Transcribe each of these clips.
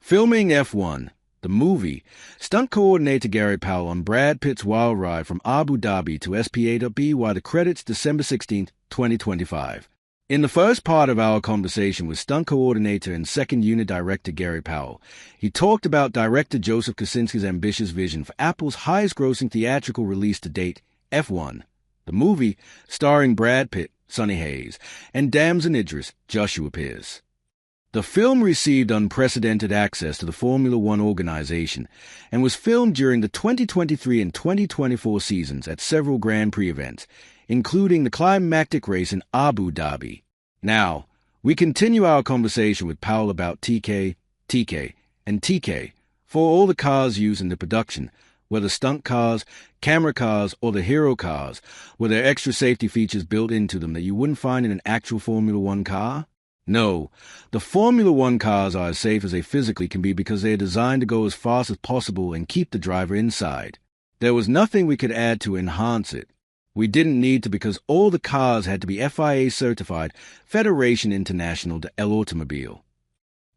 Filming F1, the movie, stunt coordinator Gary Powell on Brad Pitt's wild ride from Abu Dhabi to SPA.B while the credits December 16, 2025. In the first part of our conversation with stunt coordinator and second unit director Gary Powell, he talked about director Joseph Kosinski's ambitious vision for Apple's highest-grossing theatrical release to date, F1, the movie starring Brad Pitt, Sonny Hayes, and Damson Idris, Joshua Pierce. The film received unprecedented access to the Formula One organization and was filmed during the 2023 and 2024 seasons at several Grand Prix events, including the climactic race in Abu Dhabi. Now, we continue our conversation with Powell about TK, and TK for all the cars used in the production, whether stunt cars, camera cars, or the hero cars, were there extra safety features built into them that you wouldn't find in an actual Formula One car? No, the Formula One cars are as safe as they physically can be because they are designed to go as fast as possible and keep the driver inside. There was nothing we could add to enhance it. We didn't need to because all the cars had to be FIA certified Federation International de El Automobile.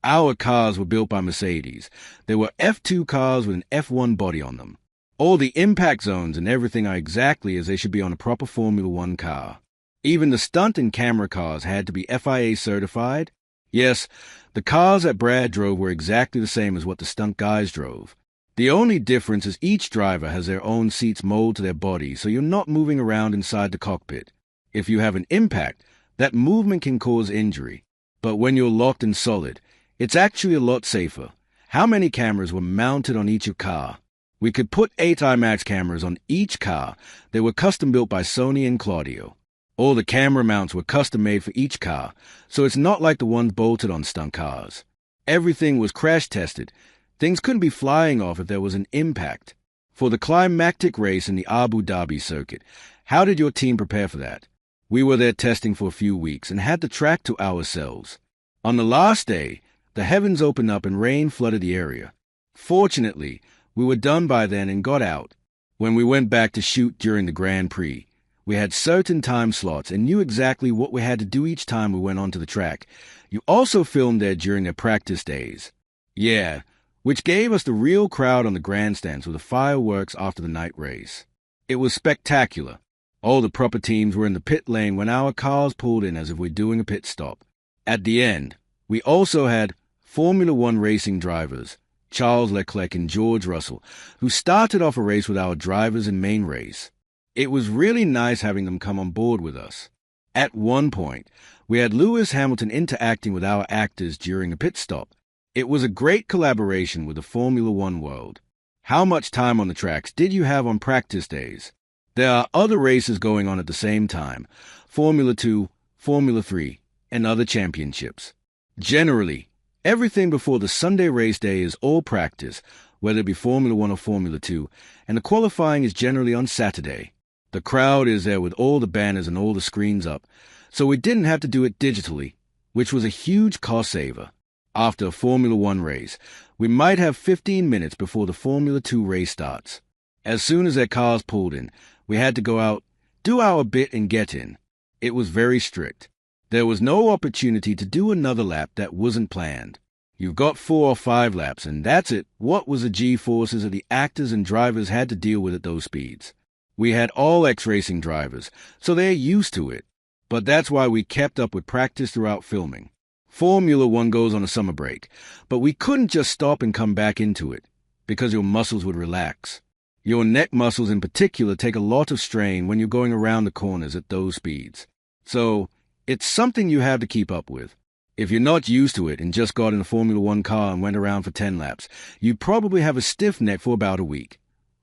Our cars were built by Mercedes. They were F2 cars with an F1 body on them. All the impact zones and everything are exactly as they should be on a proper Formula One car. Even the stunt and camera cars had to be FIA certified. Yes, the cars that Brad drove were exactly the same as what the stunt guys drove. The only difference is each driver has their own seats molded to their body, so you're not moving around inside the cockpit. If you have an impact, that movement can cause injury. But when you're locked and solid, it's actually a lot safer. How many cameras were mounted on each car? We could put 8 IMAX cameras on each car. They were custom built by Sony and Claudio. All the camera mounts were custom made for each car, so it's not like the ones bolted on stunt cars. Everything was crash tested. Things couldn't be flying off if there was an impact. For the climactic race in the Abu Dhabi circuit, how did your team prepare for that? We were there testing for a few weeks and had the track to ourselves. On the last day, the heavens opened up and rain flooded the area. Fortunately, we were done by then and got out. When we went back to shoot during the Grand Prix, we had certain time slots and knew exactly what we had to do each time we went onto the track. You also filmed there during their practice days. Yeah, which gave us the real crowd on the grandstands with the fireworks after the night race. It was spectacular. All the proper teams were in the pit lane when our cars pulled in as if we're doing a pit stop. At the end, we also had Formula One racing drivers, Charles Leclerc and George Russell, who started off a race with our drivers in main race. It was really nice having them come on board with us. At one point, we had Lewis Hamilton interacting with our actors during a pit stop. It was a great collaboration with the Formula One world. How much time on the tracks did you have on practice days? There are other races going on at the same time, Formula 2, Formula 3, and other championships. Generally, everything before the Sunday race day is all practice, whether it be Formula 1 or Formula 2, and the qualifying is generally on Saturday. The crowd is there with all the banners and all the screens up, so we didn't have to do it digitally, which was a huge cost saver. After a Formula 1 race, we might have 15 minutes before the Formula 2 race starts. As soon as their cars pulled in, we had to go out, do our bit and get in. It was very strict. There was no opportunity to do another lap that wasn't planned. You've got 4 or 5 laps, and that's it. What was the G-forces that the actors and drivers had to deal with at those speeds? We had all X-Racing drivers, so they're used to it. But that's why we kept up with practice throughout filming. Formula One goes on a summer break, but we couldn't just stop and come back into it, because your muscles would relax. Your neck muscles in particular take a lot of strain when you're going around the corners at those speeds. So, it's something you have to keep up with. If you're not used to it and just got in a Formula One car and went around for 10 laps, you'd probably have a stiff neck for about a week.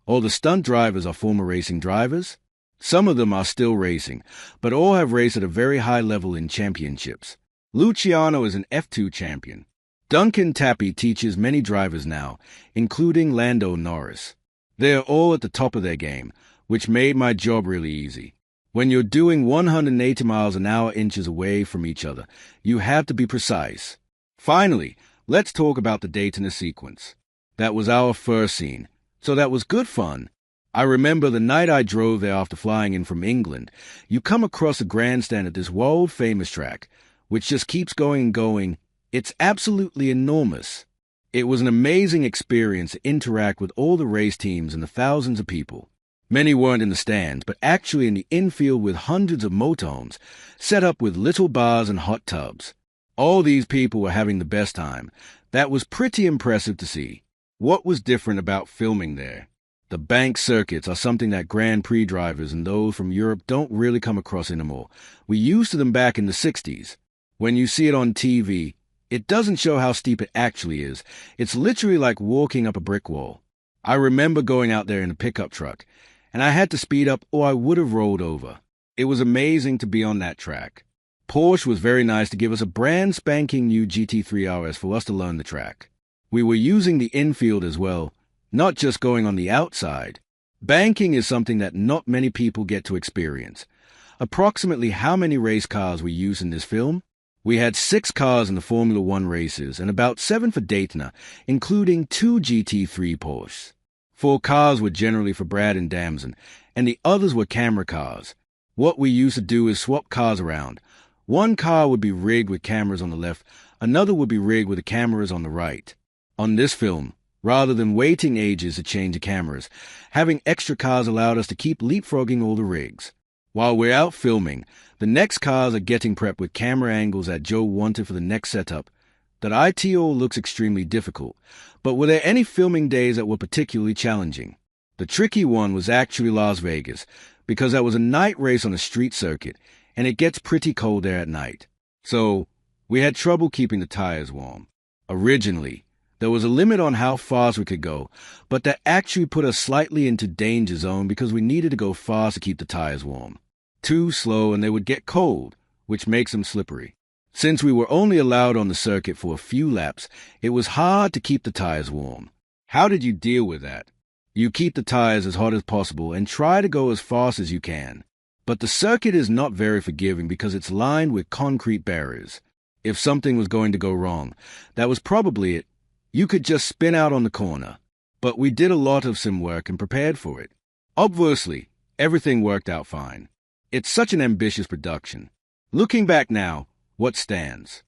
All the stunt drivers are former racing drivers. Some of them are still racing, but all have raced at a very high level in championships. Luciano is an F2 champion. Duncan Tappy teaches many drivers now, including Lando Norris. They're all at the top of their game, which made my job really easy. When you're doing 180 miles an hour inches away from each other, you have to be precise. Finally, let's talk about the Daytona sequence. That was our first scene, so that was good fun. I remember the night I drove there after flying in from England. You come across a grandstand at this world-famous track, which just keeps going and going. It's absolutely enormous. It was an amazing experience to interact with all the race teams and the thousands of people. Many weren't in the stands, but actually in the infield with hundreds of motorhomes, set up with little bars and hot tubs. All these people were having the best time. That was pretty impressive to see. What was different about filming there? The bank circuits are something that Grand Prix drivers and those from Europe don't really come across anymore. We used to them back in the 60s. When you see it on TV, it doesn't show how steep it actually is. It's literally like walking up a brick wall. I remember going out there in a pickup truck, and I had to speed up or I would have rolled over. It was amazing to be on that track. Porsche was very nice to give us a brand spanking new GT3 RS for us to learn the track. We were using the infield as well, not just going on the outside. Banking is something that not many people get to experience. Approximately how many race cars we used in this film? We had 6 cars in the Formula One races and about 7 for Daytona, including 2 GT3 Porsches. 4 cars were generally for Brad and Damson, and the others were camera cars. What we used to do is swap cars around. One car would be rigged with cameras on the left, another would be rigged with the cameras on the right. On this film, rather than waiting ages to change the cameras, having extra cars allowed us to keep leapfrogging all the rigs. While we're out filming, the next cars are getting prepped with camera angles that Joe wanted for the next setup. That ITO looks extremely difficult, but were there any filming days that were particularly challenging? The tricky one was actually Las Vegas, because that was a night race on a street circuit, and it gets pretty cold there at night. So, we had trouble keeping the tires warm. Originally, there was a limit on how fast we could go, but that actually put us slightly into danger zone because we needed to go fast to keep the tires warm. Too slow and they would get cold, which makes them slippery. Since we were only allowed on the circuit for a few laps, it was hard to keep the tires warm. How did you deal with that? You keep the tires as hot as possible and try to go as fast as you can. But the circuit is not very forgiving because it's lined with concrete barriers. If something was going to go wrong, that was probably it. You could just spin out on the corner. But we did a lot of sim work and prepared for it. Obviously, everything worked out fine. It's such an ambitious production. Looking back now, what stands?